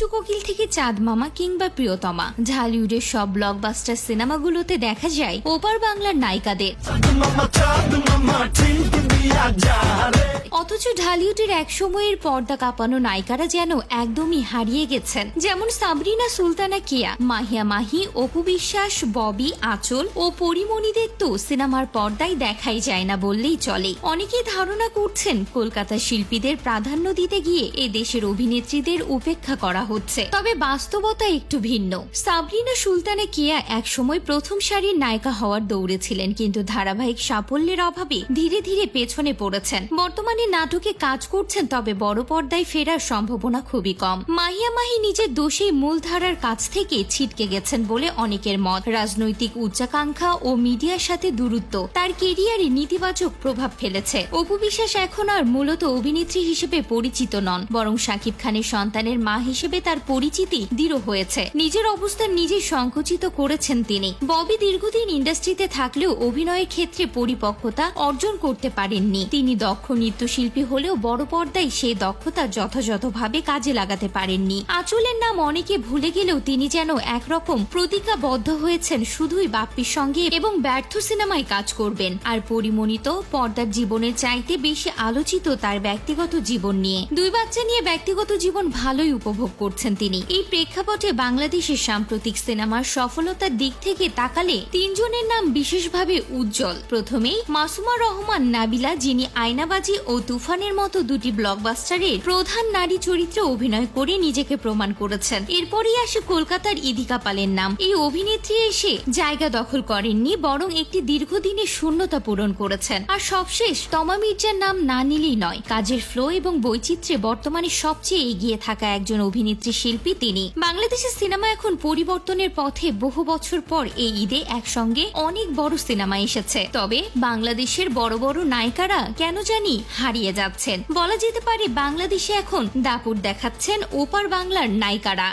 দুষ্টু কোকিল থেকে চাঁদ মামা কিংবা প্রিয়তমা, ঢালিউডের সব ব্লকবাস্টার সিনেমাগুলোতে দেখা যায় ওপার বাংলার নায়িকাদের। অথচ ঢালিউডের এক সময়ের পর্দা কাঁপানো নায়িকারা যেন একদমই হারিয়ে গেছেন। যেমন সাবরিনা সুলতানা কেয়া, মাহিয়া মাহি, অপু বিশ্বাস, ববি, আঁচল ও পরিমণিদের তো সিনেমার পর্দায় দেখাই যায় না বললেই চলে। অনেকেই ধারণা করছেন কলকাতার শিল্পীদের প্রাধান্য দিতে গিয়ে এ দেশের অভিনেত্রীদের উপেক্ষা করা হচ্ছে। তবে বাস্তবতা একটু ভিন্ন। সাবরিনা সুলতানা কেয়া একসময় প্রথম সারির নায়িকা হওয়ার দৌড়ে ছিলেন, কিন্তু ধারাবাহিক সাফল্যের অভাবে ধীরে ধীরে পেছনে পড়েছেন। বর্তমানে নাটকে কাজ করছেন, তবে বড় পর্দায় ফেরার সম্ভাবনা খুবই কম। মাহিয়া মাহি নিজের দোষেই মূলধারার কাছ থেকে ছিটকে গেছেন বলে অনেকের মত। রাজনৈতিক উচ্চাকাঙ্ক্ষা ও মিডিয়ার সাথে দূরত্ব তার কেরিয়ারে নেতিবাচক প্রভাব ফেলেছে। অপু বিশ্বাস এখন আর মূলত অভিনেত্রী হিসেবে পরিচিত নন, বরং শাকিব খানের সন্তানের মা হিসেবে তার পরিচিতি দৃঢ় হয়েছে। নিজের অবস্থান নিজেই সংকুচিত করেছেন তিনি। ববি দীর্ঘদিন ইন্ডাস্ট্রিতে থাকলেও অভিনয়ের ক্ষেত্রে পরিপক্কতা অর্জন করতে পারেননি। তিনি দক্ষ নৃত্যশিল্পী হলেও বড় পর্দায় সেই দক্ষতা যথাযথভাবে কাজে লাগাতে পারেননি। আঁচলের নাম অনেকে ভুলে গেলেও তিনি যেন একরকম প্রতিজ্ঞাবদ্ধ হয়েছেন শুধুই বাপ্পির সঙ্গে এবং ব্যর্থ সিনেমায় কাজ করবেন। আর পরিমণিত পর্দার জীবনের চাইতে বেশি আলোচিত তার ব্যক্তিগত জীবন নিয়ে। দুই বাচ্চা নিয়ে ব্যক্তিগত জীবন ভালোই উপভোগ করছেন তিনি। এই প্রেক্ষাপটে বাংলাদেশের সাম্প্রতিক সিনেমার সফলতার দিক থেকে তাকালে তিনজনের নাম বিশেষভাবে উজ্জ্বল। প্রথমেই মাসুমা রহমান নাবিলা, যিনি আয়নাবাজি ও তুফানের মতো দুটি ব্লকবাস্টারের প্রধান নারী চরিত্রে অভিনয় করে নিজেকে প্রমাণ করেছেন। এরপরই আসে কলকাতার ইদিকা পালের নাম। এই অভিনেত্রী এসে জায়গা দখল করেননি, বরং একটি দীর্ঘদিনের শূন্যতা পূরণ করেছেন। আর সবশেষ তমা মির্জার নাম না নিলেই নয়। কাজের ফ্লো এবং বৈচিত্র্যে বর্তমানে সবচেয়ে এগিয়ে থাকা একজন অভিনেত্রী শিল্পী তিনি। বাংলাদেশের সিনেমা এখন পরিবর্তনের পথে। বহু বছর পর এই ঈদে একসঙ্গে অনেক বড় সিনেমা এসেছে, তবে বাংলাদেশের বড় বড় নায়িকারা কেন জানি হারিয়ে যাচ্ছেন। বলা যেতে পারে বাংলাদেশে এখন দাপুট দেখাচ্ছেন ওপার বাংলার নায়িকারা।